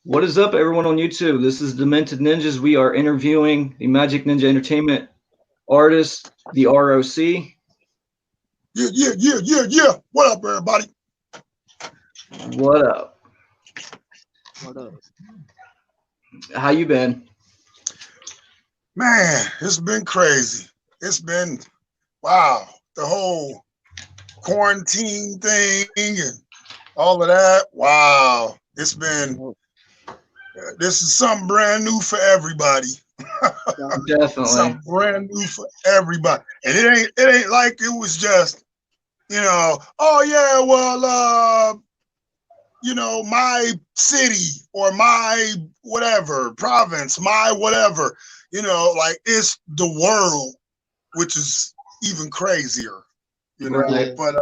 What is up, everyone on YouTube? This is Demented Ninjas. We are interviewing the Majik Ninja Entertainment artist, the R.O.C. Yeah. What up, everybody? What up? What up? How you been? Man, it's been crazy. It's been, wow, the whole quarantine thing and all of that. Wow. This is something brand new for everybody. Definitely. Something brand new for everybody. And it ain't like it was just, oh yeah, well, my city or my whatever province, my whatever, like it's the world, which is even crazier, Right. But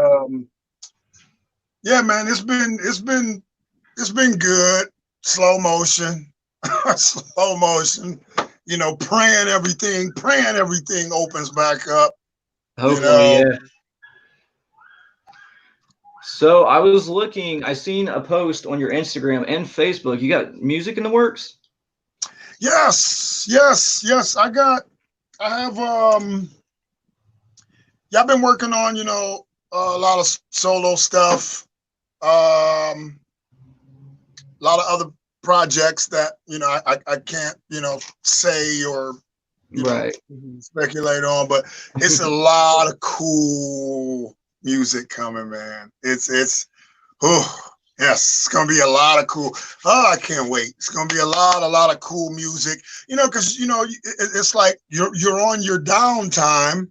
yeah, man, it's been good. Slow motion, slow motion. Praying everything opens back up. Hopefully, yeah. So I was looking, I seen a post on your Instagram and Facebook. You got music in the works? Yes. I have yeah, I've been working on, a lot of solo stuff. A lot of other projects that, I can't, say or Right. speculate on, but it's a lot of cool music coming, man. It's yes, it's gonna be a lot of cool. Oh, I can't wait. It's gonna be a lot of cool music. Because it's like you're on your downtime.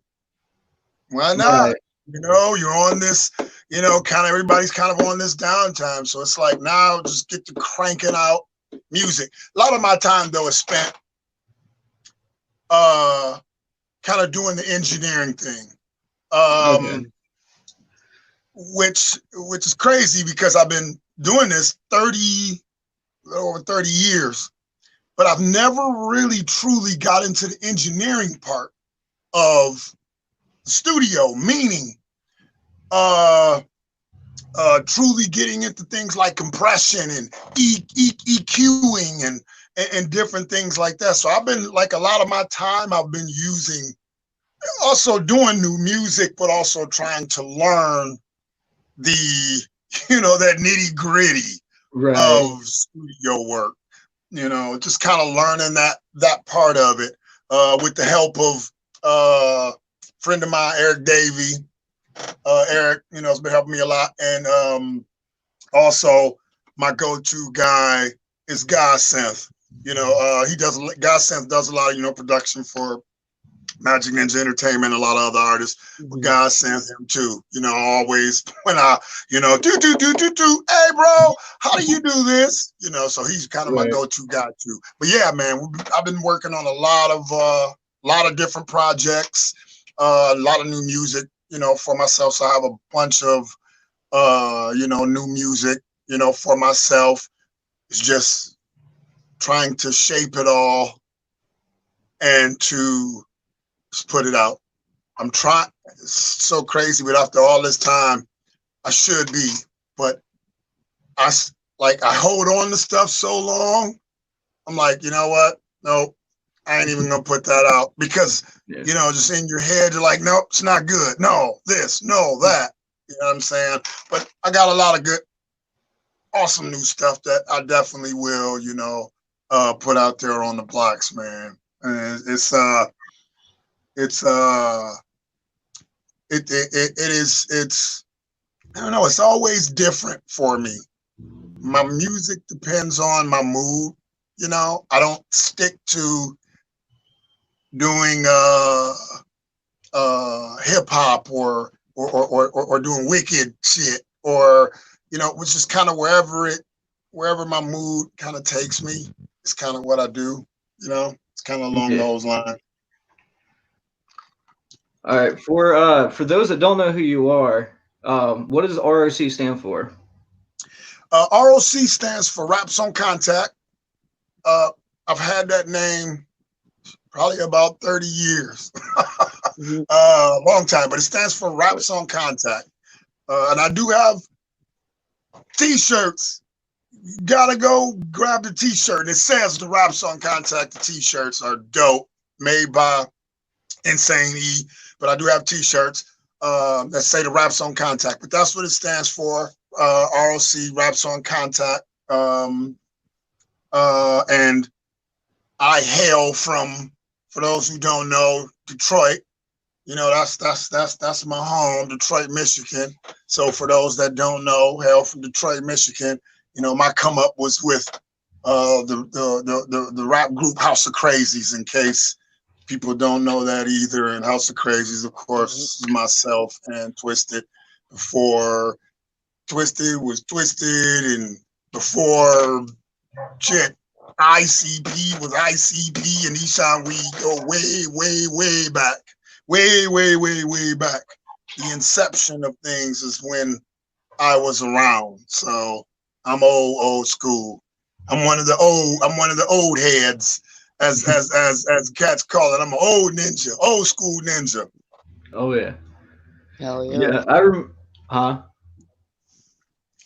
Why not? Right. You're on this, kind of everybody's kind of on this downtime. So it's like now just get to cranking out music. A lot of my time though is spent kind of doing the engineering thing. Okay. Which is crazy because I've been doing this over 30 years, but I've never really truly got into the engineering part of the studio, meaning truly getting into things like compression and EQing and different things like that. So I've been like a lot of my time I've been using also doing new music, but also trying to learn the, that nitty gritty of studio work, just kind of learning that part of it with the help of a friend of mine, Eric Davey. Eric, has been helping me a lot. And also my go-to guy is Godsynth. Godsynth does a lot of, production for Majik Ninja Entertainment, a lot of other artists. But Godsynth him too. Always when I, hey bro, how do you do this? So he's kind of my go-to guy too. But yeah, man, I've been working on a lot of different projects, a lot of new music, for myself. So I have a bunch of new music, for myself. It's just trying to shape it all and to just put it out. I'm trying. It's so crazy, but after all this time, I should be. But I hold on to stuff so long. I'm like, you know what? Nope, I ain't even gonna put that out because just in your head, you're like, nope, it's not good. No, this, no, that. You know what I'm saying? But I got a lot of good, awesome new stuff that I definitely will, put out there on the blocks, man. And it's I don't know, it's always different for me. My music depends on my mood, I don't stick to doing hip hop or doing wicked shit or which is kind of wherever my mood kind of takes me. It's kind of what I do, it's kind of along those lines. All right. For those that don't know who you are, what does R.O.C stand for? R.O.C stands for Raps on Contact. I've had that name probably about 30 years, long time, but it stands for Raps on Contact. And I do have t-shirts. you gotta go grab the t-shirt. And it says the Rap Song Contact. The t-shirts are dope, made by Insane E. But I do have t-shirts that say the Rap Song Contact. But that's what it stands for. R.O.C. Rap Song Contact. And I hail from, for those who don't know, Detroit. You know, that's my home, Detroit, Michigan. So for those that don't know, hail from Detroit, Michigan. You know, my come up was with the rap group House of Crazies, in case people don't know that either. And House of Crazies, of course, is myself and Twisted. Before Twisted was Twisted, and before shit, ICP was ICP, and Eshawn, we go way back. Way back. The inception of things is when I was around. So I'm old school. I'm one of the old heads, as cats call it. I'm an old ninja, old school ninja. Oh yeah. Hell yeah. Yeah, huh?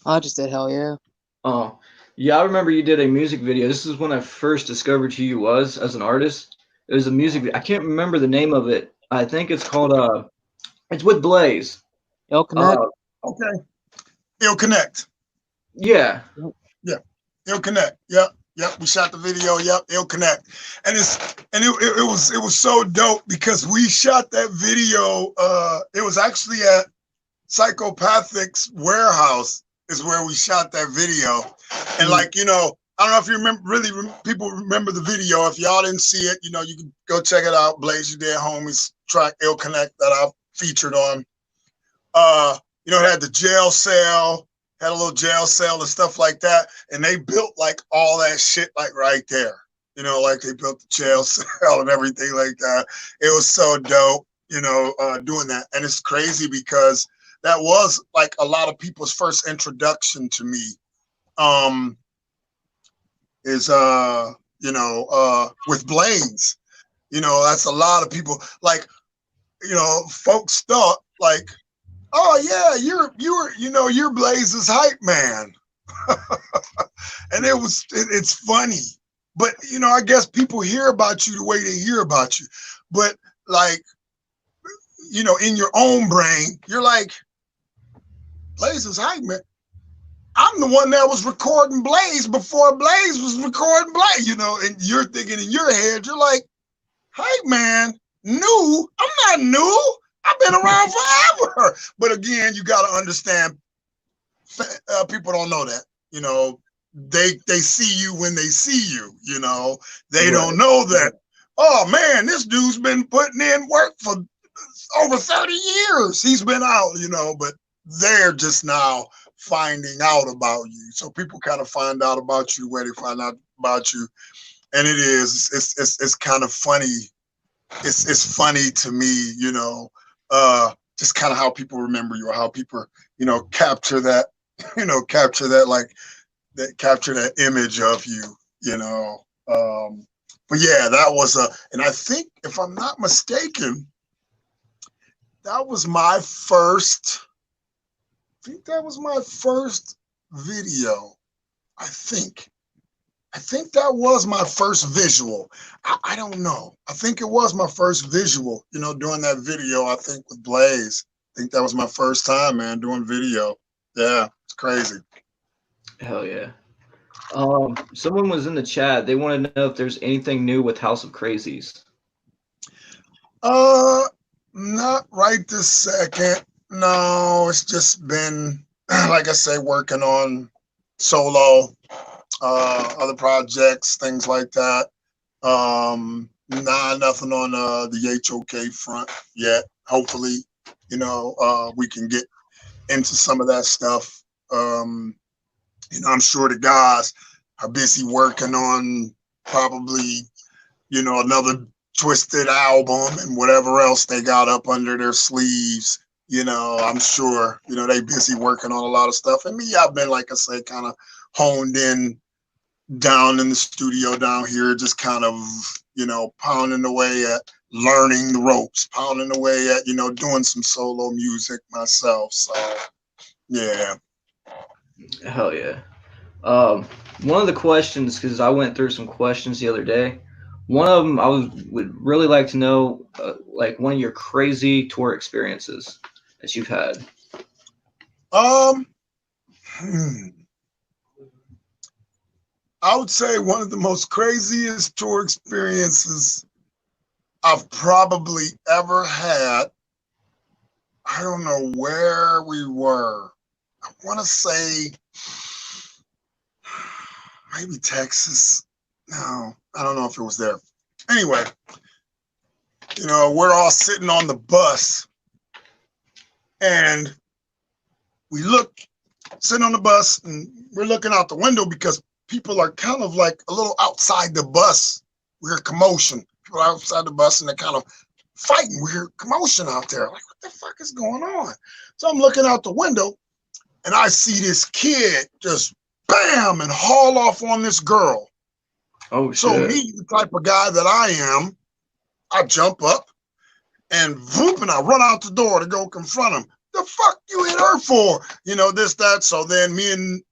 I just did hell yeah. Oh, yeah, I remember you did a music video. This is when I first discovered who you was as an artist. It was a music video. I can't remember the name of it. I think it's called it's with Blaze. Yo, Connect. Okay. It'll connect. Yeah. Yeah. It'll connect. Yep. We shot the video. Yep. It'll connect. And it was so dope because we shot that video. It was actually at Psychopathic's warehouse is where we shot that video. And like, you know, I don't know if you remember, people remember the video. If y'all didn't see it, you know, you can go check it out. Blaze You Dead Homies track Ill Connect that I featured on. You know, it had the jail cell, had a little jail cell and stuff like that. And they built like all that shit like right there. You know, like they built the jail cell and everything like that. It was so dope, you know, doing that. And it's crazy because that was like a lot of people's first introduction to me. Is you know, with Blaze. You know, that's a lot of people, like, you know, folks thought like, oh yeah, you're Blaze's hype man. And it's funny. But you know, I guess people hear about you the way they hear about you. But like, you know, in your own brain, you're like, Blaze's hype man. I'm the one that was recording Blaze before Blaze was recording Blaze, you know, and you're thinking in your head, you're like, hype man, new? I'm not new. I've been around forever. But again, you got to understand, people don't know that, you know, they see you when they see you, you know, they don't know that, oh man, this dude's been putting in work for over 30 years. He's been out, you know, but they're just now finding out about you. So people kind of find out about you where they find out about you. And it's kind of funny. It's funny to me, you know, just kind of how people remember you, or how people, you know, capture that image of you, you know. But yeah, that was and I think, if I'm not mistaken, that was my first, video. I think that was my first visual. I don't know. I think it was my first visual, you know, doing that video, I think with Blaze. I think that was my first time, man, doing video. Yeah, it's crazy. Hell yeah. Someone was in the chat. They wanted to know if there's anything new with House of Crazies. Not right this second. No, it's just been, like I say, working on solo, other projects, things like that. Nothing on the HOK front yet. Hopefully, you know, we can get into some of that stuff. You know, I'm sure the guys are busy working on probably, you know, another Twisted album and whatever else they got up under their sleeves. You know, I'm sure, you know, they busy working on a lot of stuff. And me, I've been, like I say, kind of honed in down in the studio down here, just kind of, you know, pounding away at learning the ropes, pounding away at, you know, doing some solo music myself. So, yeah. Hell yeah. Um, One of the questions, because I went through some questions the other day. One of them would really like to know, like one of your crazy tour experiences that you've had. Um, hmm, I would say one of the most craziest tour experiences I've probably ever had. I don't know where we were. I want to say maybe Texas. No, I don't know if it was there. Anyway, we're all sitting on the bus and we look, sitting on the bus, and we're looking out the window because people are kind of like a little outside the bus. We hear commotion. People are outside the bus and they're kind of fighting. We hear commotion out there. Like, what the fuck is going on? So I'm looking out the window and I see this kid just bam and haul off on this girl. Oh So shit! me, the type of guy that I am, I jump up and whoop, and I run out the door to go confront him. The fuck you hit her for? This, that. So then me and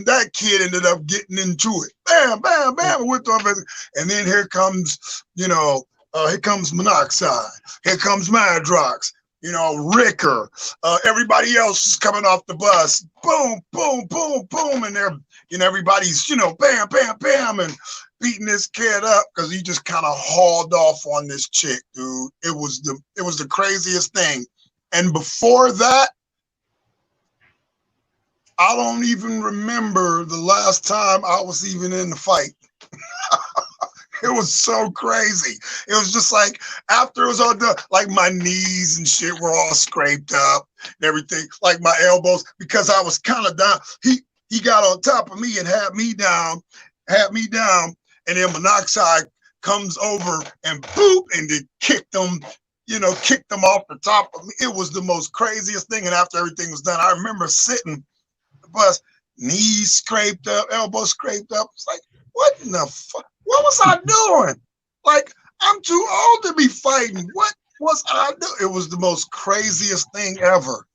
that kid ended up getting into it. Bam, bam, bam. And then here comes, here comes Monoxide. Here comes Madrox. Ricker. Everybody else is coming off the bus. Boom, boom, boom, boom. And everybody's, bam, bam, bam. And beating this kid up because he just kind of hauled off on this chick, dude. It was the craziest thing. And before that, I don't even remember the last time I was even in the fight. It was so crazy. It was just like after it was all done, like my knees and shit were all scraped up and everything, like my elbows, because I was kind of down. He got on top of me and had me down, and then Monoxide comes over and boop, and then kicked him off the top of me. It was the most craziest thing. And after everything was done, I remember sitting on the bus, knees scraped up, elbows scraped up. It's like, what in the fuck? What was I doing? Like, I'm too old to be fighting. What was I doing? It was the most craziest thing ever.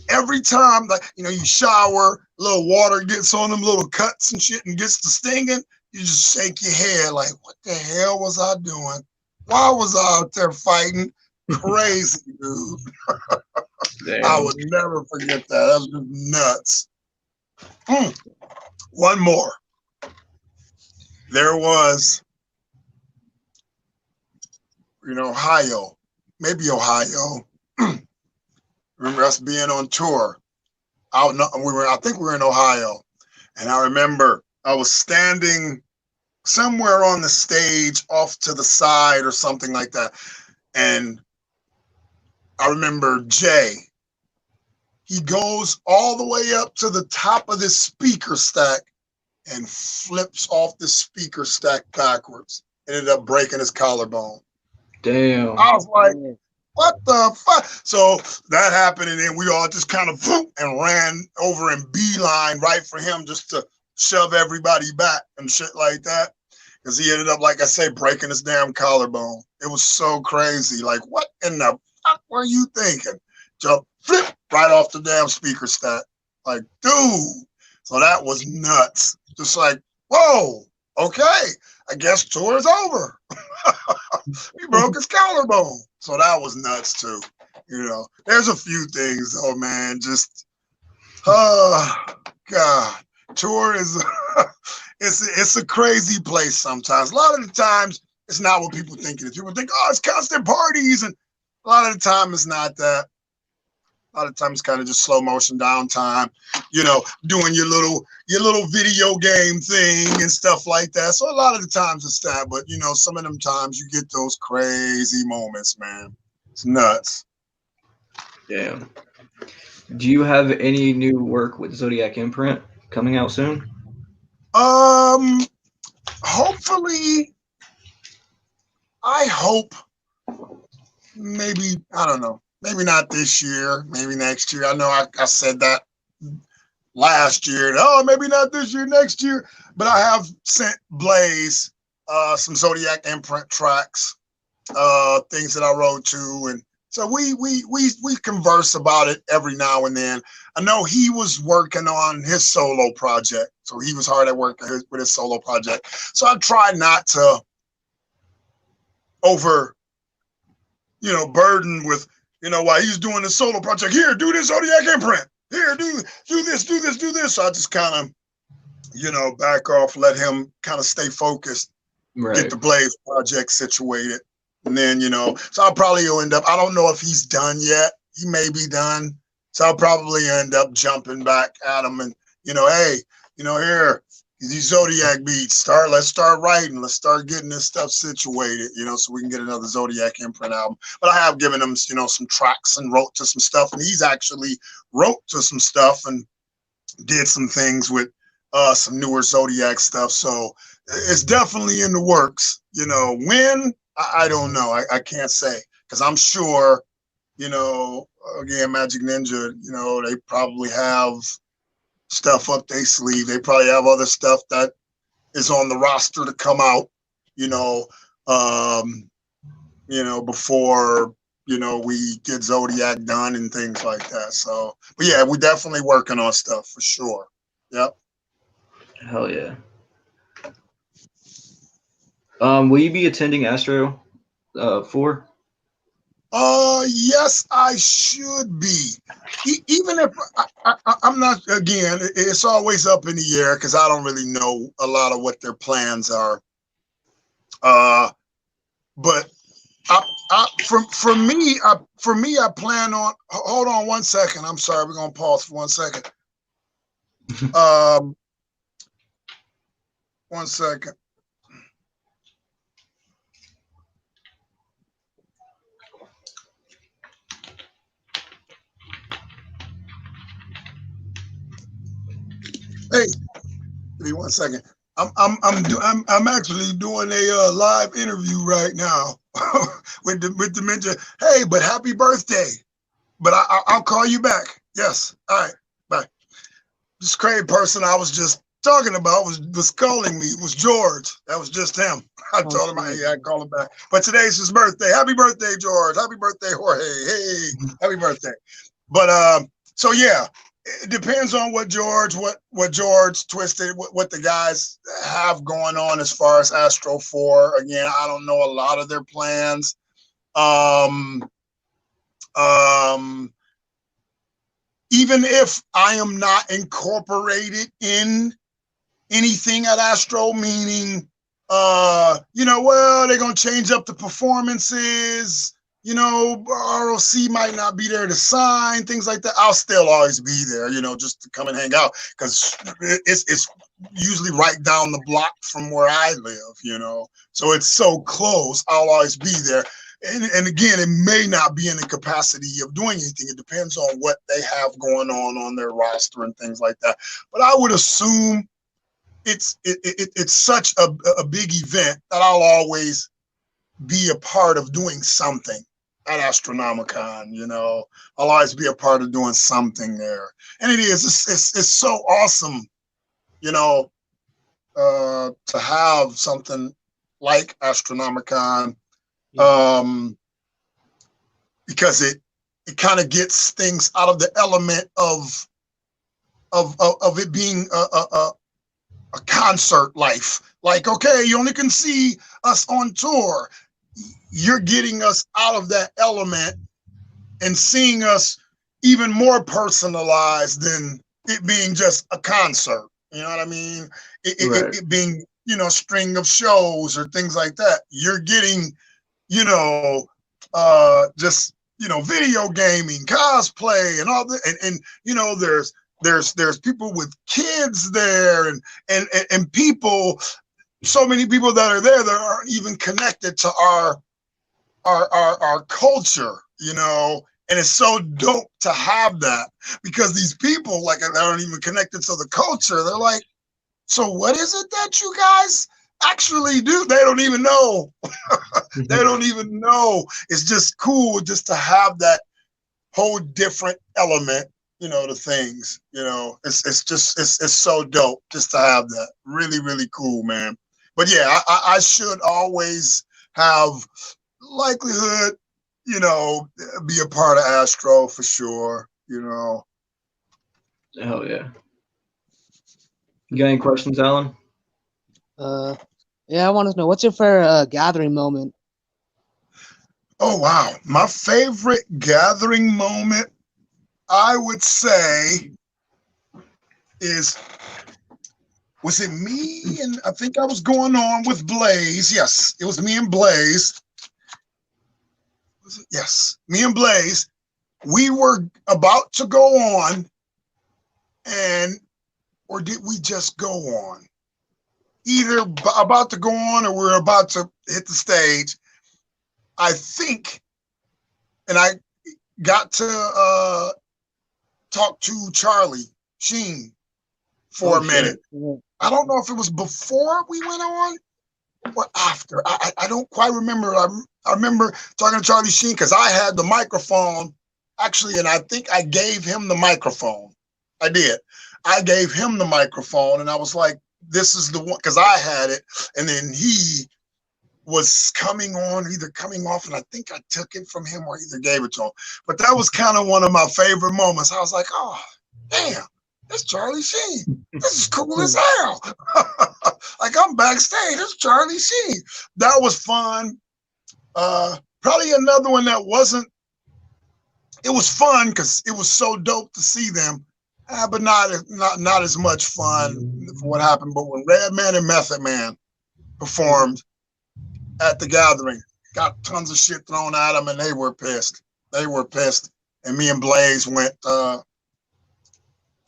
Every time, like, you shower, a little water gets on them little cuts and shit and gets to stinging, you just shake your head like, what the hell was I doing? Why was I out there fighting? Crazy, dude. I would never forget that. That was just nuts. One more. There was in Ohio, maybe Ohio. Remember us being on tour. I think we were in Ohio. And I remember I was standing somewhere on the stage off to the side or something like that. And I remember Jay, he goes all the way up to the top of this speaker stack and flips off the speaker stack backwards. Ended up breaking his collarbone. Damn. I was like, what the fuck? So that happened, and then we all just kind of and ran over and beeline right for him just to shove everybody back and shit like that. Because he ended up, like I say, breaking his damn collarbone. It was so crazy. Like, what in the fuck were you thinking? Jump, flip right off the damn speaker stack. Like, dude. So that was nuts. Just like, whoa, okay, I guess tour is over. He broke his collarbone. So that was nuts too. There's a few things though, man. Just, God, tour is, it's a crazy place sometimes. A lot of the times, it's not what people think it is. People think, oh, it's constant parties. And a lot of the time, it's not that. A lot of times it's kind of just slow motion downtime, doing your little video game thing and stuff like that. So a lot of the times it's that, but some of them times you get those crazy moments, man. It's nuts. Damn. Do you have any new work with Zodiac Imprint coming out soon? Hopefully, I hope maybe, I don't know. Maybe not this year, maybe next year. I know I said that last year. Oh, maybe not this year, next year. But I have sent Blaze some Zodiac Imprint tracks, things that I wrote to, and So we converse about it every now and then. I know he was working on his solo project, so he was hard at work with his solo project. So I try not to over, burden with, while he's doing the solo project. Here, do this Zodiac imprint. Here, do this, do this, do this. So I just kind of, back off, let him kind of stay focused, get the Blaze project situated. And then, so I'll probably end up, I don't know if he's done yet. He may be done. So I'll probably end up jumping back at him and, hey, here, these Zodiac beats, let's start writing. Let's start getting this stuff situated, so we can get another Zodiac imprint album. But I have given him, some tracks and wrote to some stuff. And he's actually wrote to some stuff and did some things with some newer Zodiac stuff. So it's definitely in the works. When? I don't know. I can't say, because I'm sure, again, Majik Ninja, they probably have stuff up their sleeve. They probably have other stuff that is on the roster to come out, before, we get Zodiac done and things like that. So, but yeah, we're definitely working on stuff for sure. Yep. Hell yeah. Will you be attending Astro 4? Yes, I should be. Even if I'm not, again, it's always up in the air because I don't really know a lot of what their plans are. But for me, I plan on. Hold on 1 second. I'm sorry. We're gonna pause for 1 second. 1 second. Hey, give me 1 second. I'm actually doing a live interview right now with Demented. Hey, but happy birthday! But I'll call you back. Yes. All right. Bye. This crazy person I was just talking about was calling me. It was George. That was just him. I told him I'd call him back. But today's his birthday. Happy birthday, George. Happy birthday, Jorge. Hey, happy birthday. But so yeah. It depends on what George Twisted, what the guys have going on as far as Astro 4. Again, I don't know a lot of their plans. Even if I am not incorporated in anything at Astro, meaning, they're going to change up the performances. R.O.C might not be there to sign, things like that. I'll still always be there, just to come and hang out, because it's usually right down the block from where I live, so it's so close. I'll always be there. And again, it may not be in the capacity of doing anything. It depends on what they have going on their roster and things like that. But I would assume it's such a big event that I'll always be a part of doing something at Astronomicon. I'll always be a part of doing something there. And it's so awesome, to have something like Astronomicon, because it kind of gets things out of the element of it being a concert life. Like, okay, you only can see us on tour. You're getting us out of that element and seeing us even more personalized than it being just a concert. You know what I mean? It being, string of shows or things like that. You're getting, just, video gaming, cosplay, and all that. And there's people with kids there, and people, so many people that are there that aren't even connected to our culture, and it's so dope to have that, because these people, like, that aren't even connected to the culture, they're like, so what is it that you guys actually do? They don't even know. They don't even know. It's just cool just to have that whole different element, to things. It's so dope just to have that. Really, really cool, man. But yeah, I should always have likelihood, you know, be a part of Astro for sure, you know. Hell yeah. You got any questions, Alan? Yeah, I want to know what's your favorite gathering moment? Oh, wow. My favorite gathering moment, I would say, was it me and I think I was going on with Blaze. Yes, it was me and Blaze. Yes, me and Blaze. We were about to go on, or did we just go on? Either about to go on or we're about to hit the stage. I think, and I got to talk to Charlie Sheen for a minute. Shit. I don't know if it was before we went on or after. I don't quite remember. I remember talking to Charlie Sheen because I had the microphone actually, and I think I gave him the microphone. I did. I gave him the microphone, and I was like, "This is the one," because I had it, and then he was coming on, either coming off, and I think I took it from him or either gave it to him. But that was kind of one of my favorite moments. I was like, "Oh, damn, that's Charlie Sheen. This is cool as hell." Like I'm backstage. That's Charlie Sheen. That was fun. Probably another one that wasn't. It was fun because it was so dope to see them, but not as much fun for what happened. But when Redman and Method Man performed at the gathering, got tons of shit thrown at them, and they were pissed. They were pissed. And me and Blaze went to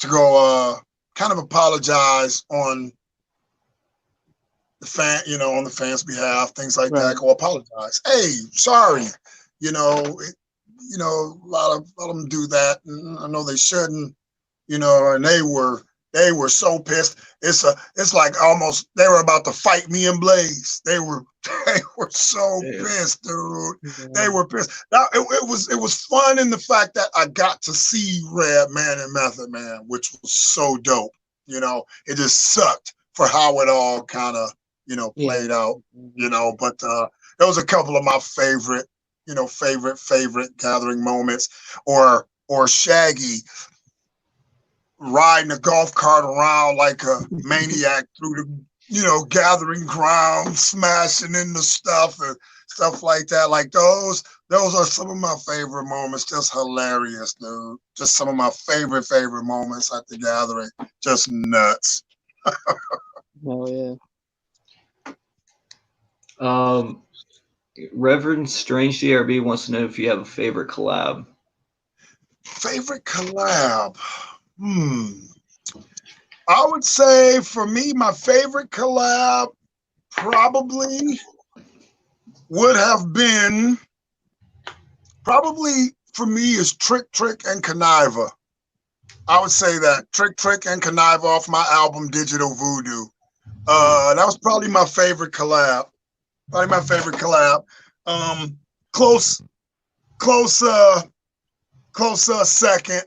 go kind of apologize on the fan, on the fans' behalf, things like that. Go apologize. Hey, sorry. A lot of them do that, and I know they shouldn't. And they were so pissed. It's like almost they were about to fight me and Blaze. They were so pissed, dude. They were pissed. Now, it was fun in the fact that I got to see Redman and Method Man, which was so dope. It just sucked for how it all kind of played out. But there was a couple of my favorite gathering moments, or Shaggy riding a golf cart around like a maniac through the gathering ground, smashing into stuff and stuff like that. Like those are some of my favorite moments. Just hilarious, dude. Just some of my favorite moments at the gathering. Just nuts. Oh yeah. Reverend Strange DRB wants to know if you have a favorite collab. Favorite collab? I would say for me, my favorite collab probably would have been, for me, is Trick and Conniva. I would say that Trick and Conniva off my album Digital Voodoo. That was probably my favorite collab. Close second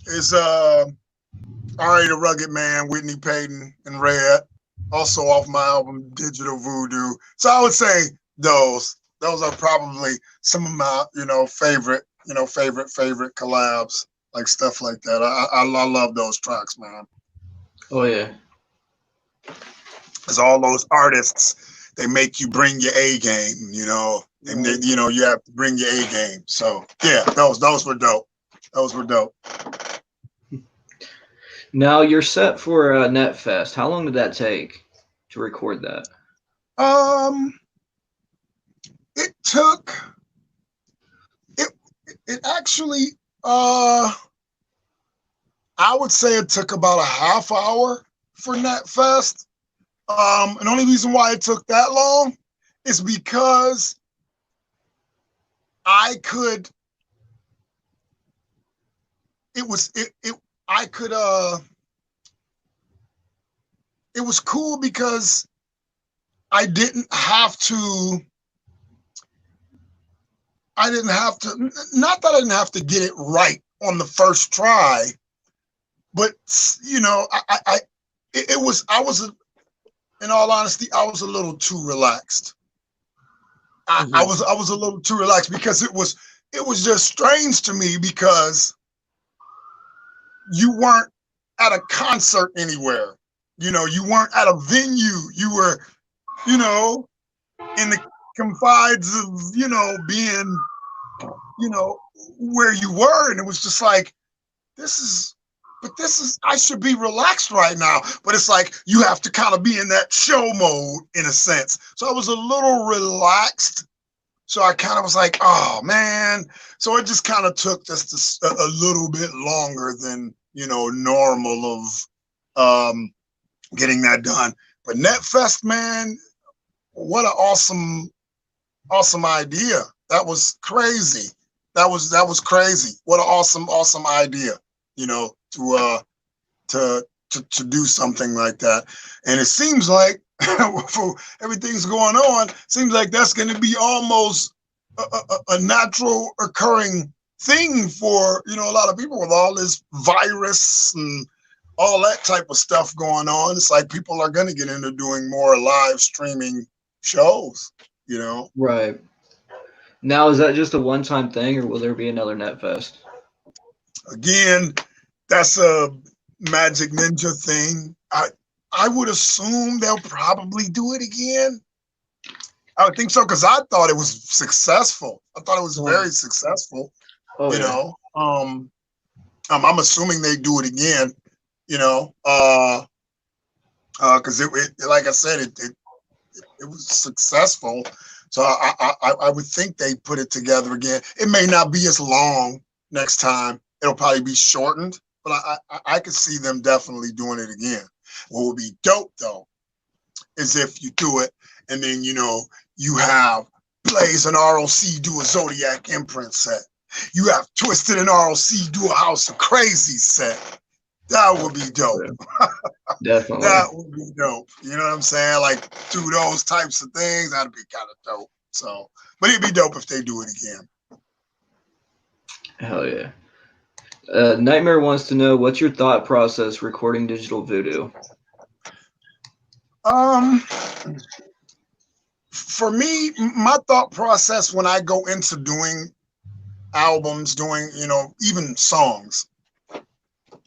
is R.A. the Rugged Man, Whitney Payton, and Red, also off my album Digital Voodoo. So I would say those are probably some of my favorite collabs, like stuff like that. I love those tracks, man. Oh yeah, because all those artists, they make you bring your A game, and they, you have to bring your A game. So yeah, those were dope. Those were dope. Now you're set for NetFest. How long did that take to record that? It took it actually I would say it took about a half hour for NetFest. And the only reason why it took that long is because I could it was cool because I didn't have to, not that I didn't have to get it right on the first try, but in all honesty, I was a little too relaxed. I was a little too relaxed because it was just strange to me because you weren't at a concert anywhere. You know, you weren't at a venue. You were, you know, in the confines of, you know, being, you know, where you were. And it was just like, I should be relaxed right now. But it's like, you have to kind of be in that show mode in a sense. So I was a little relaxed. So I kind of was like, oh man. So it just kind of took just a little bit longer than, you know, normal of getting that done. But NetFest, man, what an awesome idea. That was crazy. That was crazy. What an awesome idea, you know, to do something like that. And it seems like for everything's going on, seems like that's going to be almost a natural occurring thing for, you know, a lot of people with all this virus and all that type of stuff going on. It's like people are going to get into doing more live streaming shows, you know? Right. Now, is that just a one-time thing, or will there be another NetFest? Again, that's a Majik Ninja thing. I would assume they'll probably do it again. I would think so, because I thought it was successful. I thought it was very successful. Oh, you yeah. know, I'm assuming they do it again. You know, because it like I said, it was successful. So I would think they put it together again. It may not be as long next time. It'll probably be shortened, but I could see them definitely doing it again. What would be dope though is if you do it and then, you know, you have Blaze and R.O.C do a Zodiac imprint set. You have Twisted and R.O.C do a House of Crazy set. That would be dope. Definitely. That would be dope. You know what I'm saying? Like, do those types of things. That'd be kind of dope. So, but it'd be dope if they do it again. Hell yeah. Nightmare wants to know, what's your thought process recording digital voodoo? For me, my thought process when I go into doing albums, doing, you know, even songs,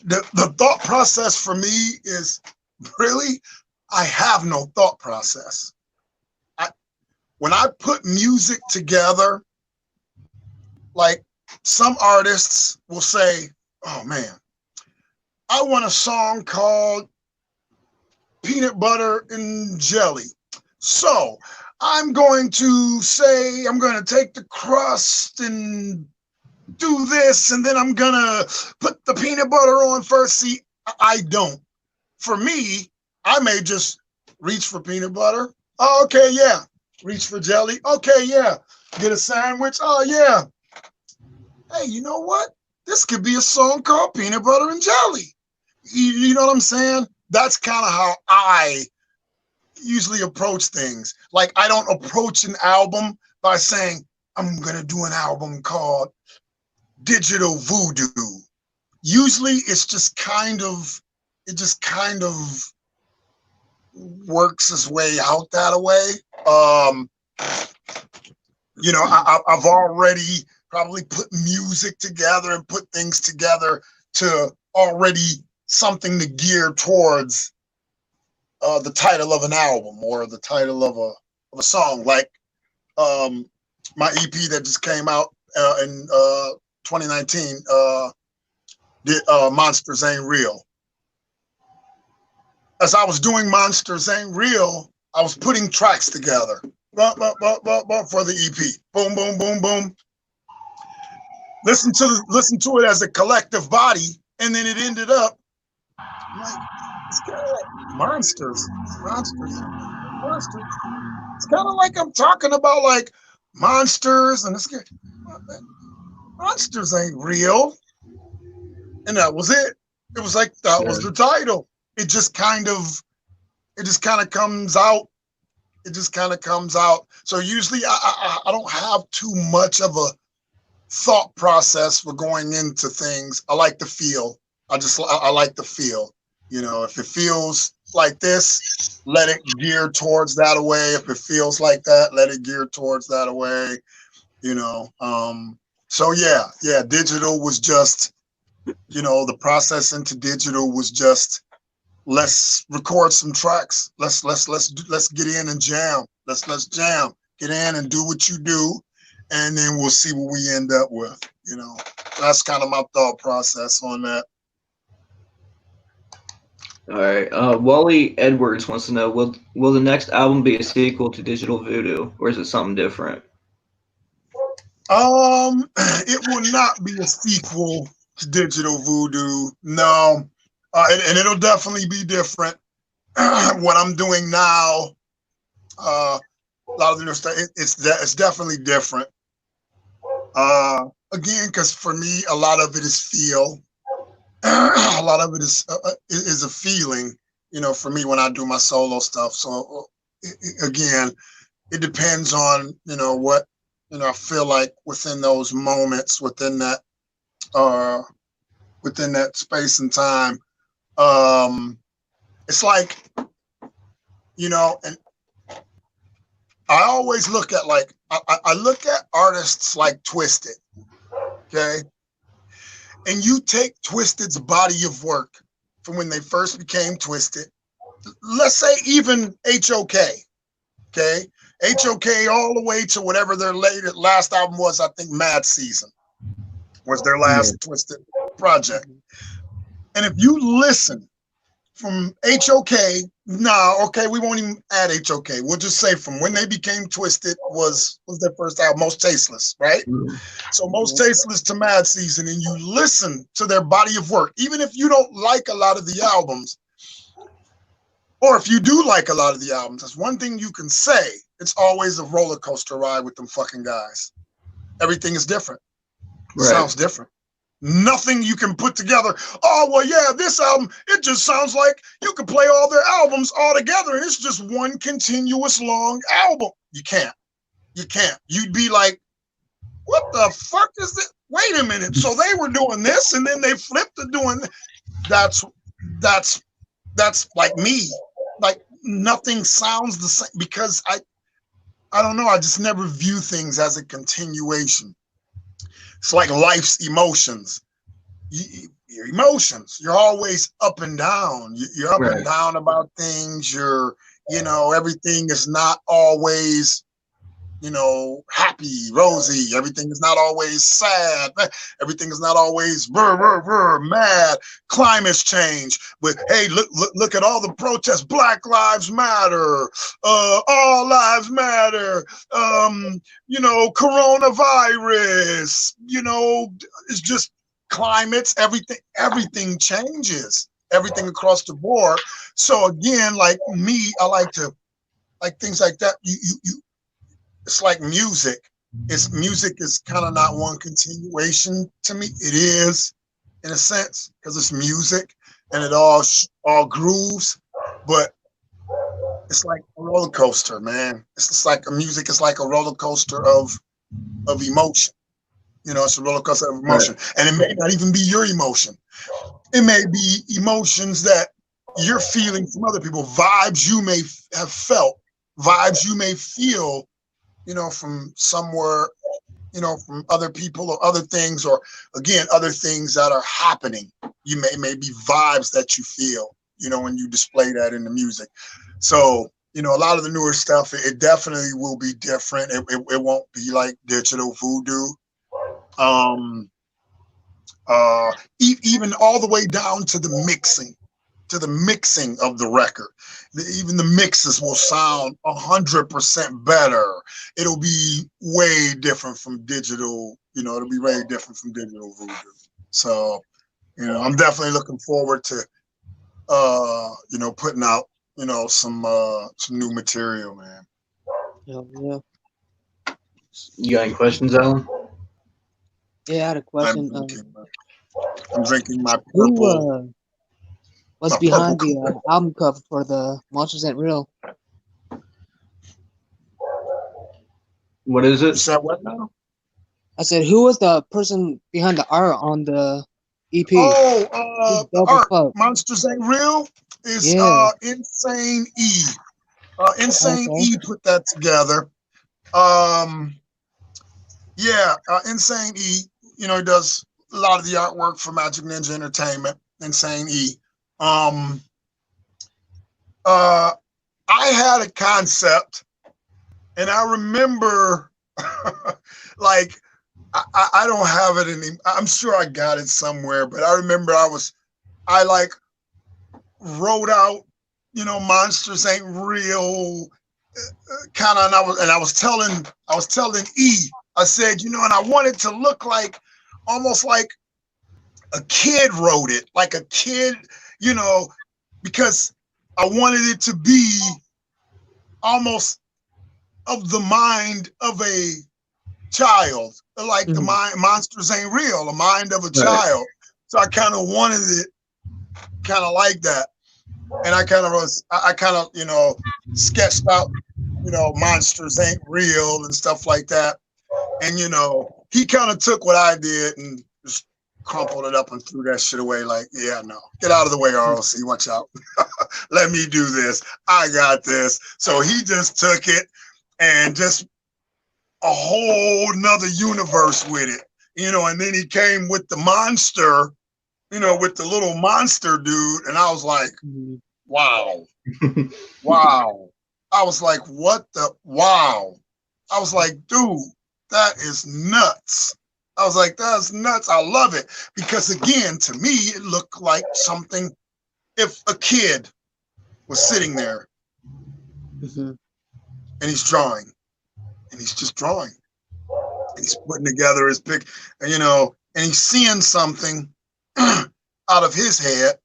the thought process for me is really, I have no thought process. When I put music together, like some artists will say, oh man, I want a song called Peanut Butter and Jelly. So I'm going to say, I'm going to take the crust and do this, and then I'm going to put the peanut butter on first. See, I don't. For me, I may just reach for peanut butter. Oh, okay, yeah. Reach for jelly. Okay, yeah. Get a sandwich. Oh, yeah. Hey, you know what? This could be a song called Peanut Butter and Jelly. You know what I'm saying? That's kind of how I usually approach things. Like, I don't approach an album by saying, I'm going to do an album called Digital Voodoo. Usually it's just kind of, it just kind of works its way out that way. You know, I've already probably put music together and put things together to already something to gear towards the title of an album or the title of a song. Like my EP that just came out in 2019, Monsters Ain't Real. As I was doing Monsters Ain't Real, I was putting tracks together for the EP. Boom, boom, boom, boom. Listen to it as a collective body, and then it ended up like, it's kind of like monsters. It's kind of like I'm talking about like monsters, and it's monsters ain't real. And that was it. It was like that was the title. It just kind of comes out. It just kind of comes out. So usually I don't have too much of a thought process for going into things. I like the feel. I like the feel. You know, if it feels like this, let it gear towards that away. If it feels like that, let it gear towards that away. You know. So yeah, digital was just, the process into digital was just, let's record some tracks. Let's get in and jam. Let's jam. Get in and do what you do, and then we'll see what we end up with. That's kind of my thought process on that. All right. Wally Edwards wants to know: Will the next album be a sequel to Digital Voodoo, or is it something different? It will not be a sequel to Digital Voodoo. No, and it'll definitely be different. What I'm doing now, a lot of the new stuff, it's definitely different. Again, because for me, a lot of it is feel. A lot of it is a feeling. For me when I do my solo stuff. So again, it depends on what I feel like within those moments, within that space and time. It's like, and I always look at I look at artists like Twisted, okay? And you take Twisted's body of work from when they first became Twisted, let's say even HOK, okay? HOK all the way to whatever their last album was. I think Mad Season was their last Twisted project. And if you listen from HOK, okay, we won't even add HOK. We'll just say from when they became Twisted was their first album, Most Tasteless, right? So Most Tasteless to Mad Season, and you listen to their body of work, even if you don't like a lot of the albums, or if you do like a lot of the albums, that's one thing you can say. It's always a roller coaster ride with them fucking guys. Everything is different. Right. Sounds different. Nothing you can put together. Oh, well, yeah, this album, it just sounds like you could play all their albums all together and it's just one continuous long album. You can't. You'd be like, what the fuck is this? Wait a minute. So they were doing this and then they flipped to doing this. That's like me. Like nothing sounds the same because I don't know. I just never view things as a continuation. It's like life's emotions. Your emotions. You're always up and down. You're up and down about things. Everything is not always, happy, rosy. Everything is not always sad. Everything is not always mad. Climate's change. But hey, look at all the protests. Black Lives Matter. All lives matter. Coronavirus. It's just climates. Everything changes. Everything across the board. So again, like me, I like to things like that. It's like music. Music is kind of not one continuation to me. It is, in a sense, because it's music and it all grooves. But it's like a roller coaster, man. It's just like music is like a roller coaster of emotion. It's a roller coaster of emotion, and it may not even be your emotion. It may be emotions that you're feeling from other people, vibes you may have felt, vibes you may feel. From somewhere, from other people or other things, or again, other things that are happening. You may be vibes that you feel, when you display that in the music. So, a lot of the newer stuff, it definitely will be different. It won't be like Digital Voodoo. Even all the way down to the mixing. Of the record. Even the mixes will sound 100% better. It'll be way different from digital, it'll be way different from Digital Voodoo. So, I'm definitely looking forward to, putting out, some new material, man. Yeah. You got any questions, Alan? Yeah, I had a question. I'm drinking my purple. What's behind the album cover for the Monsters Ain't Real? What is it? You said what now? I said, who was the person behind the art on the EP? Oh, the art. Monsters Ain't Real. is Yeah. Insane E. Insane Okay. E put that together. Yeah, Insane E, you know, he does a lot of the artwork for Majik Ninja Entertainment. Insane E. Um, I had a concept, and I remember, like, I don't have it any. I'm sure I got it somewhere, but I remember I like wrote out, you know, monsters ain't real, kind of, and I was telling E, I said, you know, and I want it to look like almost like a kid wrote it, like a kid, you know, because I wanted it to be almost of the mind of a child, like the mind monsters ain't real, the mind of a Right. child. So I kind of wanted it kind of like that. And I kind of, you know, sketched out, you know, monsters ain't real and stuff like that. And, you know, he kind of took what I did and just crumpled it up and threw that shit away. Like, yeah, no, get out of the way, R.O.C. Watch out. Let me do this. I got this. So he just took it and just a whole nother universe with it, you know, and then he came with the monster, you know, with the little monster dude. And I was like, wow, wow. I was like, what the, wow. I was like, dude, that is nuts. I was like, that's nuts. I love it. Because again, to me, it looked like something, if a kid was sitting there and he's drawing, and he's just drawing, and he's putting together his pic, and, you know, and he's seeing something out of his head,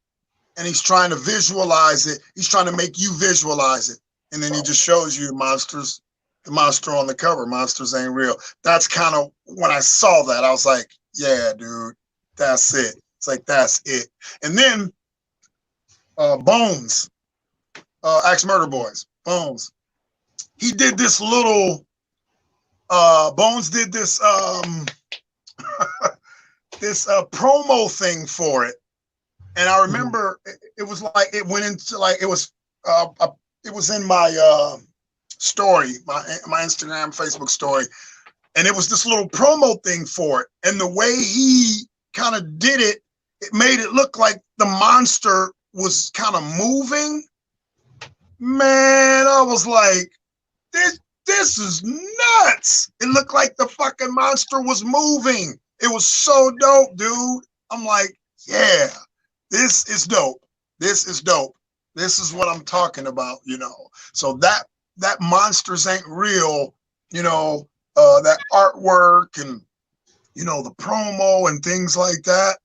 and he's trying to visualize it. He's trying to make you visualize it. And then he just shows you monsters, the monster on the cover, monsters ain't real. That's kind of when I saw that, I was like, yeah, dude, that's it. It's like, that's it. And then Bones, Axe Murder Boys, Bones. He did this little, Bones did this, this promo thing for it. And I remember it was like, it went into like, it was in my story, my Instagram, Facebook story. And it was this little promo thing for it. And the way he kind of did it, it made it look like the monster was kind of moving. Man, I was like, this is nuts. It looked like the fucking monster was moving. It was so dope, dude. I'm like, yeah, this is dope. This is dope. This is what I'm talking about, you know. So that monsters ain't real, you know, that artwork and, you know, the promo and things like that.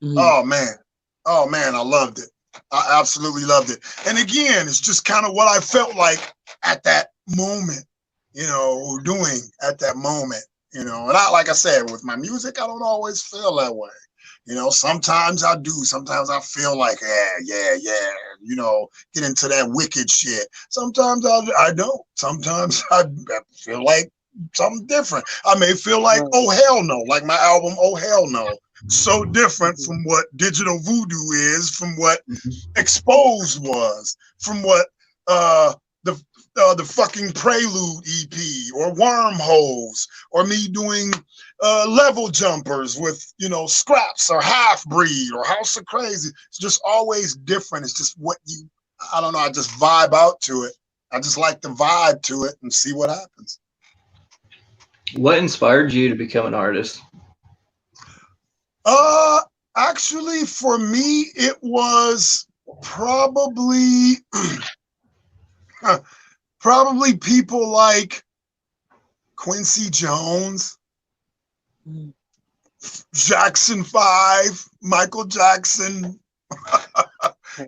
Oh man, I loved it. I absolutely loved it. And again, it's just kind of what I felt like at that moment, you know, doing at that moment, you know. And like I said, with my music, I don't always feel that way. You know, sometimes I do. Sometimes I feel like, yeah, you know, get into that wicked shit. Sometimes I don't. Sometimes I feel like something different. I may feel like, oh, hell no, like my album, Oh, Hell No. So different from what Digital Voodoo is, from what Exposed was, from what the fucking Prelude EP or Wormholes, or me doing Level Jumpers with, you know, Scraps or Half Breed or House of Crazy. It's just always different. It's just what you, I don't know, I just vibe out to it. I just like to vibe to it and see what happens. What inspired you to become an artist? Actually, for me, it was probably probably people like Quincy Jones, Jackson 5, Michael Jackson,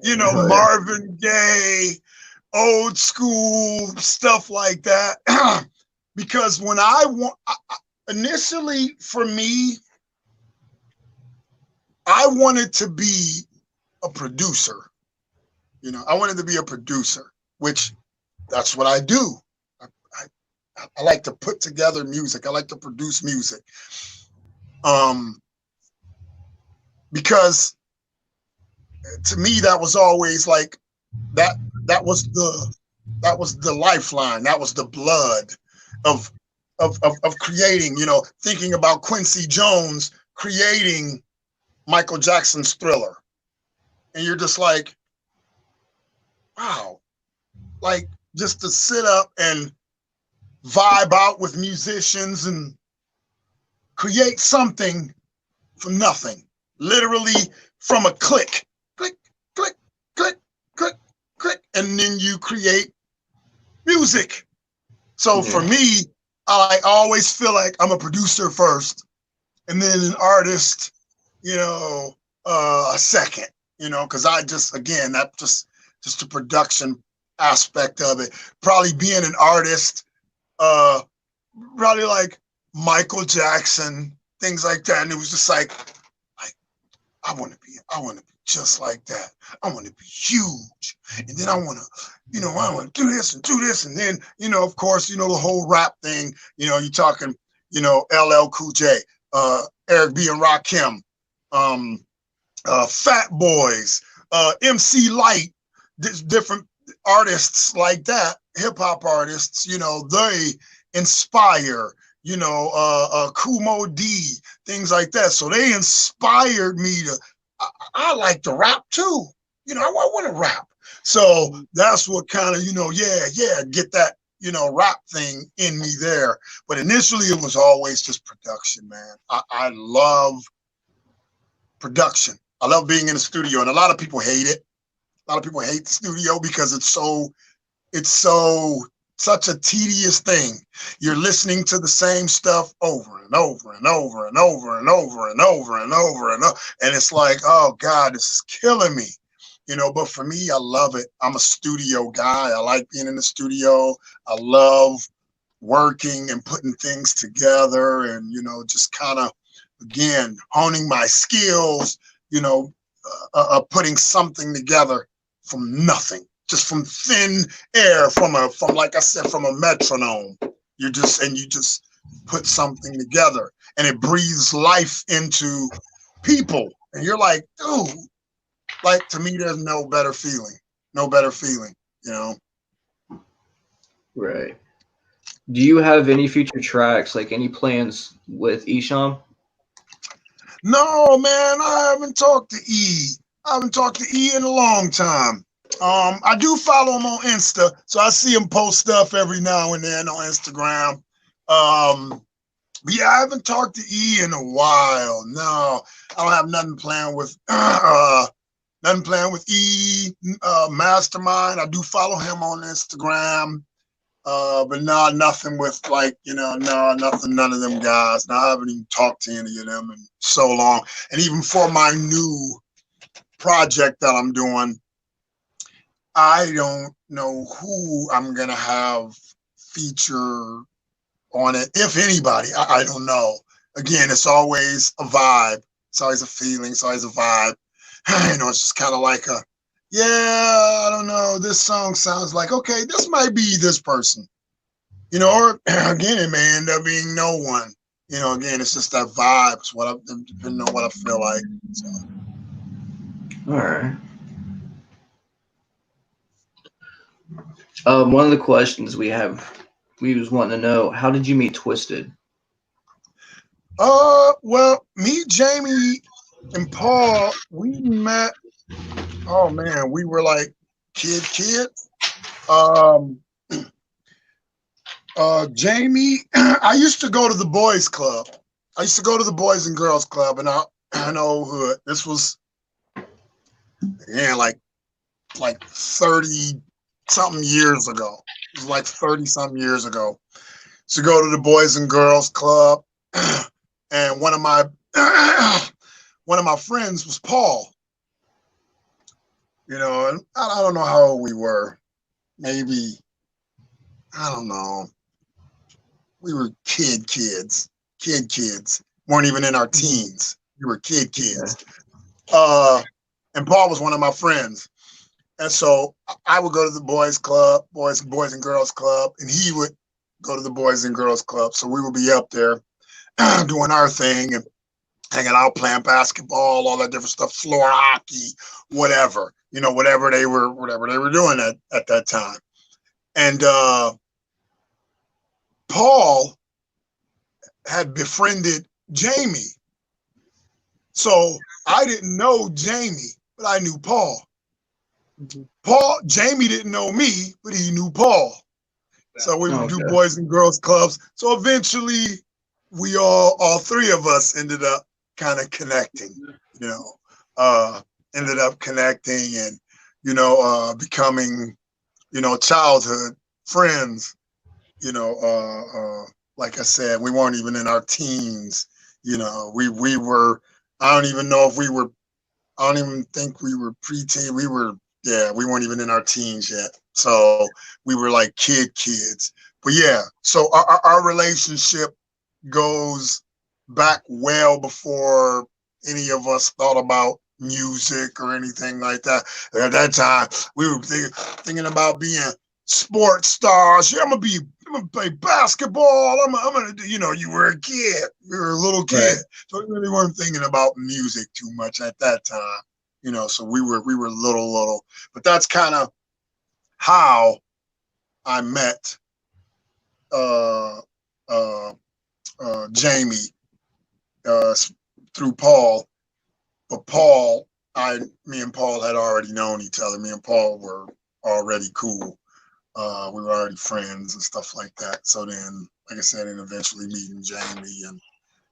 you know, Marvin Gaye, old school stuff like that. Because when initially for me, I wanted to be a producer. You know, I wanted to be a producer, which that's what I do. I like to put together music. I like to produce music. Because to me, that was always like that that was the lifeline. That was the blood of of creating. You know, thinking about Quincy Jones creating Michael Jackson's Thriller, and you're just like, wow, like just to sit up and vibe out with musicians and create something from nothing, literally from a click, click, click, click, click, click, and then you create music. So for Yeah. me, I always feel like I'm a producer first, and then an artist, you know, a second, you know, because I just again that just the production aspect of it. Probably being an artist, uh, probably like Michael Jackson, things like that, and it was just like I want to be just like that. I want to be huge, and then I want to, you know, I want to do this and do this, and then, you know, of course, you know, the whole rap thing. You know, you're talking, you know, LL Cool J, Eric B and Rakim, um, Fat Boys, MC Light, different artists like that, hip hop artists. You know, they inspire. You know, Kumo D, things like that. So they inspired me to. I like to rap too. You know, I want to rap. So that's what kind of, you know, get that, you know, rap thing in me there. But initially, it was always just production, man. I love production. I love being in the studio, and a lot of people hate it. A lot of people hate the studio because it's so such a tedious thing. You're listening to the same stuff over and over and over and over and over and over and over and over, and it's like, oh God, this is killing me. You know, but for me, I love it. I'm a studio guy. I like being in the studio. I love working and putting things together, and, you know, just kind of, again, honing my skills, you know, putting something together from nothing, just from thin air, from like I said, from a metronome. You just put something together, and it breathes life into people, and you're like, dude, like, to me, there's no better feeling, you know. Right. Do you have any future tracks, like any plans with Isham? No, man, I haven't talked to E. I haven't talked to E in a long time. I do follow him on Insta, so I see him post stuff every now and then on Instagram. But yeah, I haven't talked to E in a while. No, I don't have nothing planned with E. Mastermind. I do follow him on Instagram. But no, nothing with, like, you know, no, nothing, none of them guys. No, I haven't even talked to any of them in so long. And even for my new project that I'm doing, I don't know who I'm gonna have feature on it, if anybody. I don't know. Again, it's always a vibe. It's always a feeling. It's always a vibe. You know, it's just kind of like a, yeah, I don't know. This song sounds like, okay, this might be this person. You know, or again, it may end up being no one. You know, again, it's just that vibe. It's what depending on what I feel like. So. All right. One of the questions we was wanting to know, how did you meet Twisted? Well, me, Jamie, and Paul, we met. Oh man, we were like kids. Um, Jamie, I used to go to the boys club. I used to go to the Boys and Girls Club, and I know who this was. Yeah, like 30 something years ago. It was like 30 something years ago. To go to the Boys and Girls Club, and one of my friends was Paul. You know, and I don't know how old we were. Maybe, I don't know. We were kids. Weren't even in our teens. We were kids. And Paul was one of my friends. And so I would go to the boys club, boys and girls club, and he would go to the Boys and Girls Club. So we would be up there doing our thing. And hanging out, playing basketball, all that different stuff, floor hockey, whatever, whatever they were doing at that time. And Paul had befriended Jamie. So I didn't know Jamie, but I knew Paul. Jamie didn't know me, but he knew Paul. So we would do Boys and Girls Clubs. So eventually we all three of us ended up kind of connecting, ended up connecting and, becoming, childhood friends, like I said, we weren't even in our teens, we were, I don't even think we were preteen. We weren't even in our teens yet. So we were like kids. But yeah, so our relationship goes back well before any of us thought about music or anything like that. At that time, we were thinking about being sports stars. Yeah, I'm gonna play basketball. I'm gonna do, you were a kid. You were a little kid. Right. So we really weren't thinking about music too much at that time. So we were little. But that's kind of how I met Jamie through Paul. But me and Paul had already known each other. Me and Paul were already cool. We were already friends and stuff like that. So then, like I said, and eventually meeting Jamie, and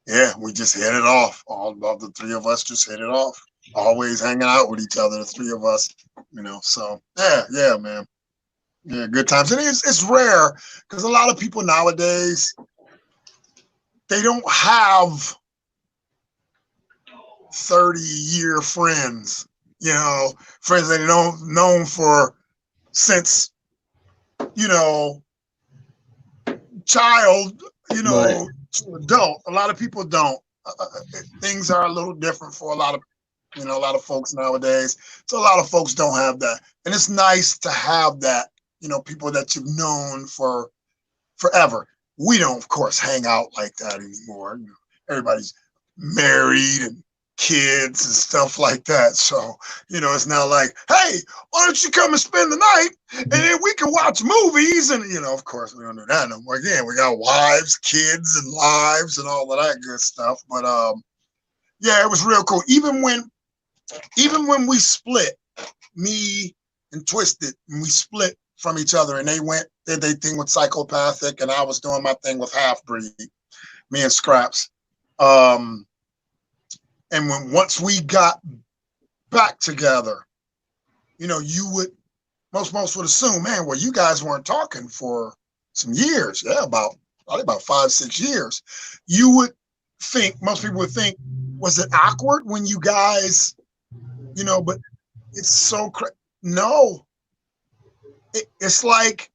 yeah, we just hit it off. All of the three of us just hit it off. Always hanging out with each other, the three of us, So yeah, man. Yeah, good times. And it's rare because a lot of people nowadays, they don't have 30-year friends, friends that they don't known for since, child, right, to adult. A lot of people don't. Things are a little different for a lot of folks nowadays. So a lot of folks don't have that. And it's nice to have that, people that you've known for forever. We don't, of course, hang out like that anymore. Everybody's married and kids and stuff like that. So, it's now like, hey, why don't you come and spend the night and then we can watch movies? And, of course, we don't do that no more. Again, we got wives, kids, and lives and all of that good stuff. But yeah, it was real cool. Even when we split, me and Twisted, and we split from each other, and they did their thing with Psychopathic, and I was doing my thing with Half-Breed, me and Scraps. And once we got back together, you would most would assume, man, well, you guys weren't talking for some years. Yeah, probably about 5-6 years. You would think, most people would think, was it awkward when you guys, but it's so no. It's like,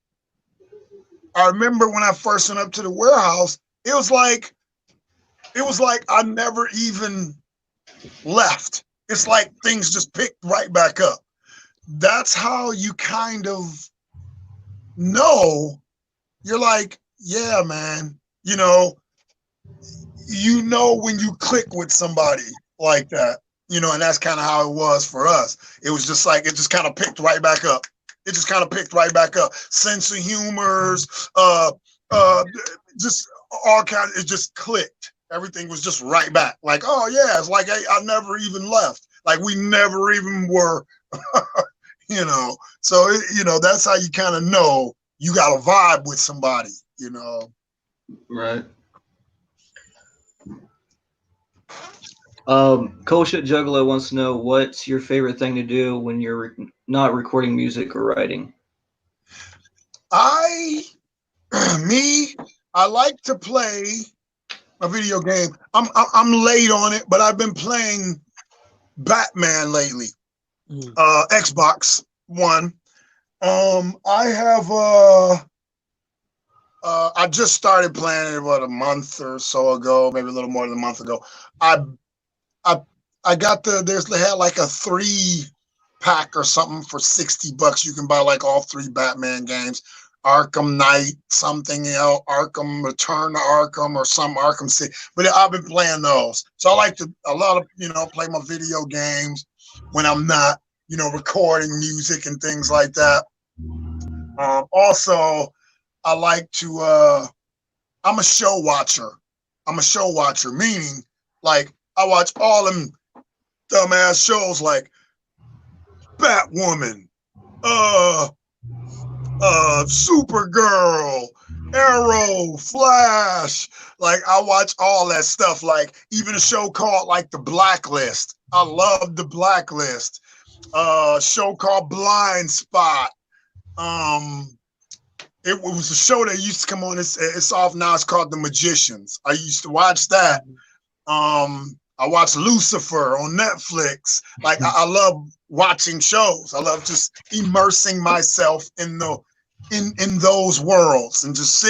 I remember when I first went up to the warehouse, it was like I never even left. It's like things just picked right back up. That's how you kind of know. You're like, yeah, man, when you click with somebody like that, and that's kind of how it was for us. It was just like, it just kind of picked right back up. It just kind of picked right back up. Sense of humors, just all kinds, it just clicked. Everything was just right back. Like, oh yeah, it's like I never even left. Like we never even were, So, that's how you kind of know you got a vibe with somebody, Right. Cool Shit Juggalo wants to know, what's your favorite thing to do when you're not recording music or writing? I like to play a video game. I'm late on it, but I've been playing Batman lately. Xbox One. I have I just started playing it about a month or so ago, maybe a little more than a month ago. I got they had like a 3-pack or something for $60. You can buy like all 3 Batman games. Arkham Knight, something else, Arkham Return to Arkham, or some Arkham City. But I've been playing those. So I like to play my video games when I'm not, recording music and things like that. Also, I like to. I'm a show watcher. Meaning, like, I watch all them dumbass shows like Batwoman, Supergirl, Arrow, Flash. Like, I watch all that stuff. Like, even a show called like The Blacklist. I love The Blacklist. Show called Blind Spot. It was a show that used to come on. It's off now. It's called The Magicians. I used to watch that. I watch Lucifer on Netflix. Like, I love watching shows. I love just immersing myself in those worlds and just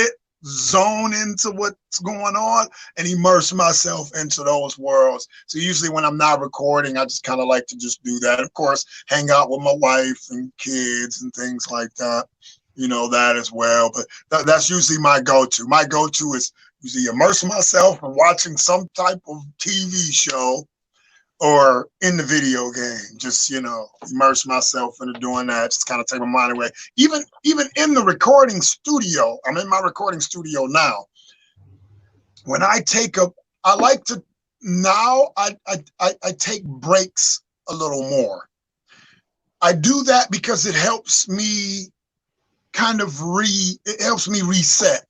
zone into what's going on and immerse myself into those worlds. So usually when I'm not recording, I just kind of like to just do that. Of course, hang out with my wife and kids and things like that. That as well. But that's usually my go-to. My go-to is usually immerse myself in watching some type of TV show or in the video game. Just, immerse myself into doing that. Just kind of take my mind away. Even in the recording studio, I'm in my recording studio now. When I take I take breaks a little more. I do that because it helps me it helps me reset.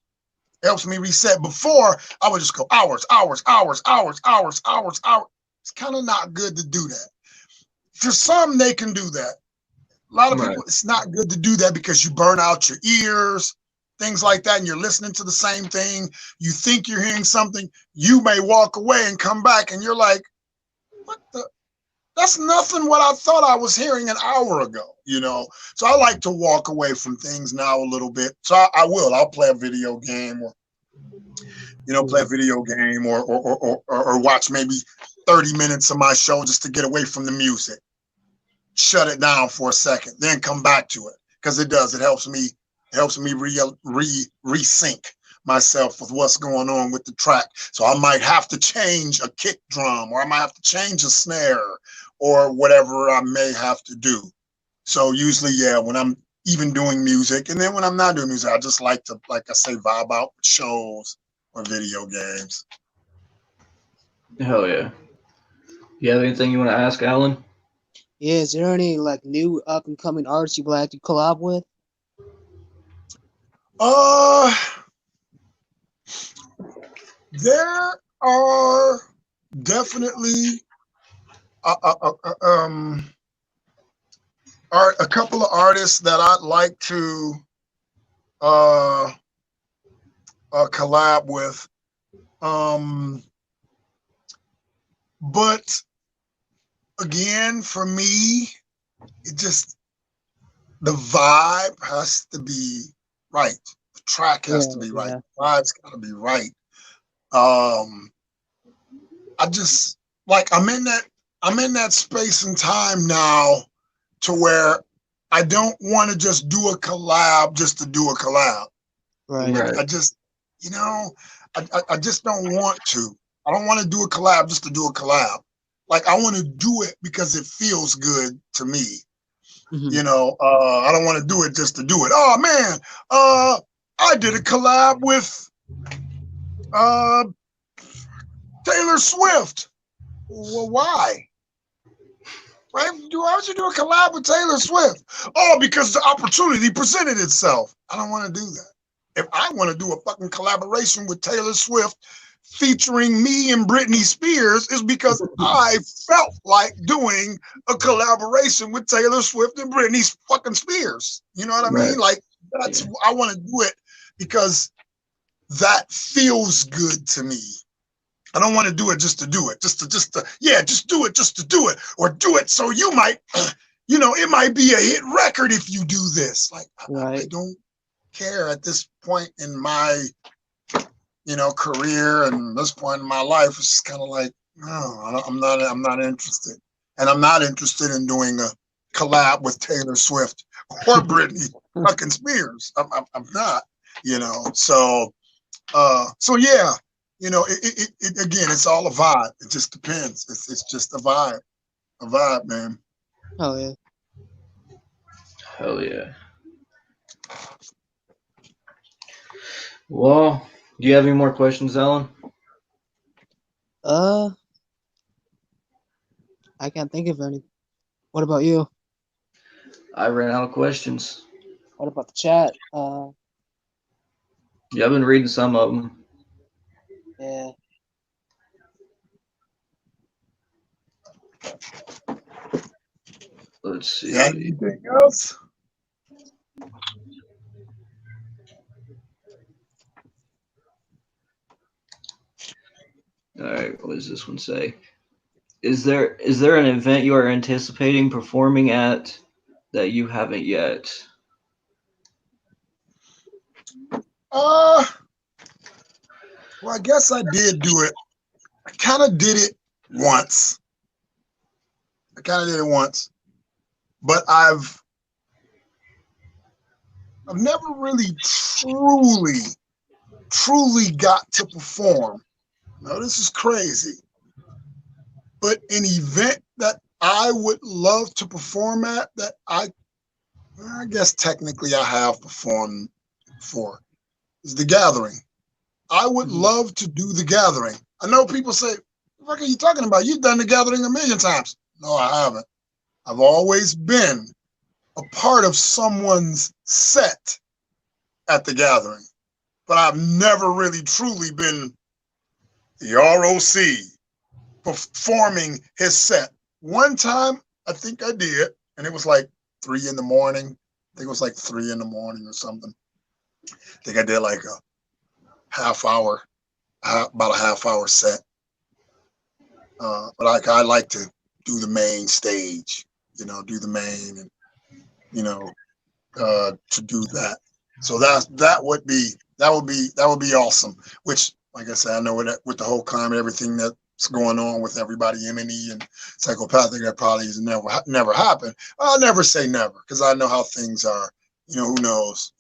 Before, I would just go hours. It's kind of not good to do that. For some, they can do that. A lot of people, it's not good to do that because you burn out your ears, things like that, and you're listening to the same thing. You think you're hearing something. You may walk away and come back, and you're like, what the? That's nothing what I thought I was hearing an hour ago, So I like to walk away from things now a little bit. So I'll play a video game or watch maybe 30 minutes of my show just to get away from the music. Shut it down for a second, then come back to it. Because it helps me resync myself with what's going on with the track. So I might have to change a kick drum, or I might have to change a snare, or whatever I may have to do. So usually, when I'm even doing music, and then when I'm not doing music, I just like to, like I say, vibe out with shows or video games. Hell yeah. You have anything you want to ask, Alan? Yeah, is there any like new up and coming artists you'd like to collab with? There are definitely a couple of artists that I'd like to collab with. But again, for me, the vibe has to be right. The track has to be right. The vibe's got to be right. I just I'm in that space and time now to where I don't want to just do a collab just to do a collab. Right. I just, I just don't want to. I don't want to do a collab just to do a collab. Like, I want to do it because it feels good to me. Mm-hmm. I don't want to do it just to do it. Oh man, I did a collab with Taylor Swift. Well, why? Why would you do a collab with Taylor Swift? Oh, because the opportunity presented itself. I don't want to do that. If I want to do a fucking collaboration with Taylor Swift featuring me and Britney Spears, is because I felt like doing a collaboration with Taylor Swift and Britney fucking Spears. You know what I mean? Like, I want to do it because that feels good to me. I don't want to do it just to do it, just do it just to do it, or do it so you might, it might be a hit record if you do this. Like, I don't care at this point in my, career and this point in my life. It's just kind of like, no, I'm not interested, and I'm not interested in doing a collab with Taylor Swift or Britney fucking Spears. I'm not, you know. So yeah, you know, it again, it's all a vibe. It just depends. It's just a vibe, man. Oh yeah. Hell yeah. Well, do you have any more questions, Ellen? I can't think of any. What about you? I ran out of questions. What about the chat? Yeah, I've been reading some of them. Yeah. Let's see. Yeah, anything else? All right, what does this one say? Is there an event you are anticipating performing at that you haven't yet? Well, I guess I did do it. I kind of did it once. But I've never really truly got to perform. Now, this is crazy. But an event that I would love to perform at that I guess technically I have performed for is the Gathering. I would love to do the Gathering. I know people say, what are you talking about? You've done the Gathering a million times. No, I haven't. I've always been a part of someone's set at the Gathering, but I've never really truly been the R.O.C. performing his set. One time, I think I did, and it was like 3 in the morning. I think it was like 3 in the morning or something. I think I did like a about a half hour set. But I like to do the main stage, do the main and, to do that. So that would be awesome. Which, like I said, I know with the whole climate, everything that's going on with everybody, MNE and psychopathic, that probably has never happened. I'll never say never because I know how things are. Who knows?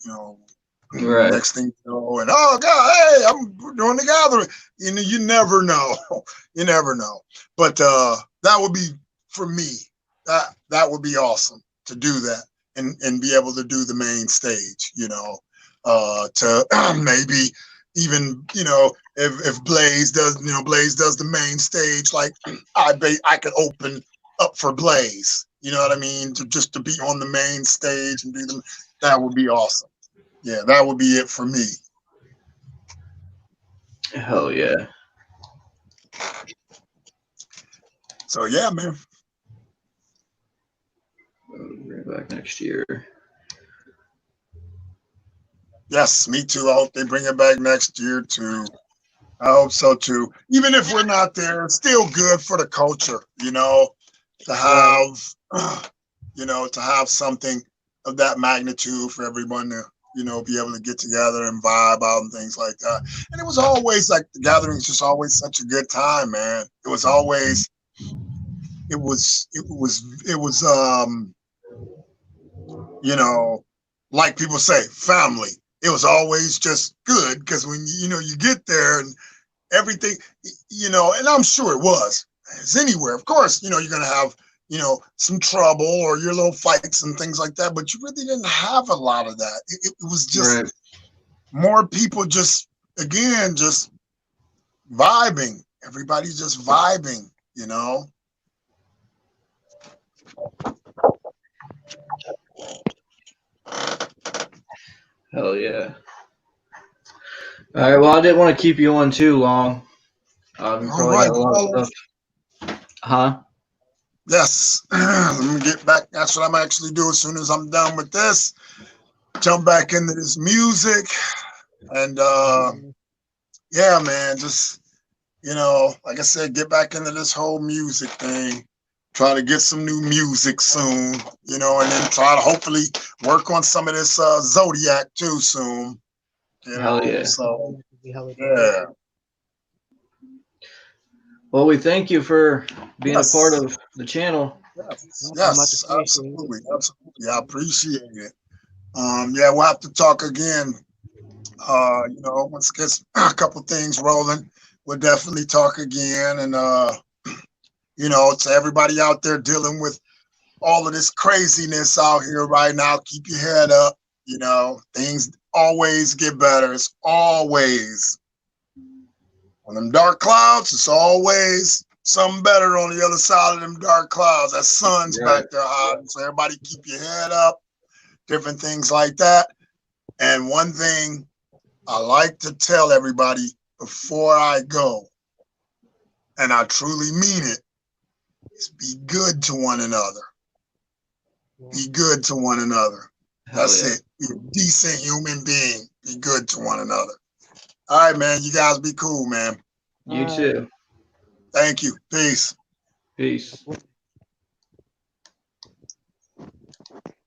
Right. Next thing you know, and oh God, hey, I'm doing the Gathering. You never know. You never know. But that would be for me. That would be awesome to do that and be able to do the main stage. To maybe even if Blaze does the main stage, like I could open up for Blaze. You know what I mean? Just to be on the main stage and do them. That would be awesome. Yeah, that would be it for me. Hell yeah. So yeah, man. Bring it back next year. Yes, me too. I hope they bring it back next year too. I hope so too. Even if we're not there, it's still good for the culture, to have, to have something of that magnitude for everyone to, be able to get together and vibe out and things like that. And it was always like the Gathering is just always such a good time, man. It was always, like people say, family. It was always just good because when you get there and everything, and I'm sure it was as anywhere. Of course, you're gonna have some trouble or your little fights and things like that, but you really didn't have a lot of that. It was just more people just vibing. Everybody's just vibing, Hell yeah. All right, well, I didn't want to keep you on too long. You probably got a lot of stuff. Huh? Yes. Let me get back. That's what I'm actually doing as soon as I'm done with this. Jump back into this music. And yeah, man, just, like I said, get back into this whole music thing. Try to get some new music soon, and then try to hopefully work on some of this Zodiac too soon. Hell yeah. So, yeah. Well, we thank you for being a part of the channel. Yes, absolutely. I appreciate it. Yeah, we'll have to talk again. Once it gets a couple things rolling, we'll definitely talk again. And to everybody out there dealing with all of this craziness out here right now, keep your head up. Things always get better. It's always on them dark clouds. It's always something better on the other side of them dark clouds. That sun's back there hiding. So everybody keep your head up. Different things like that. And one thing I like to tell everybody before I go, and I truly mean it, is be good to one another. Be good to one another. That's it. Be a decent human being. Be good to one another. All right, man. You guys be cool, man. You too. Thank you. Peace. Peace.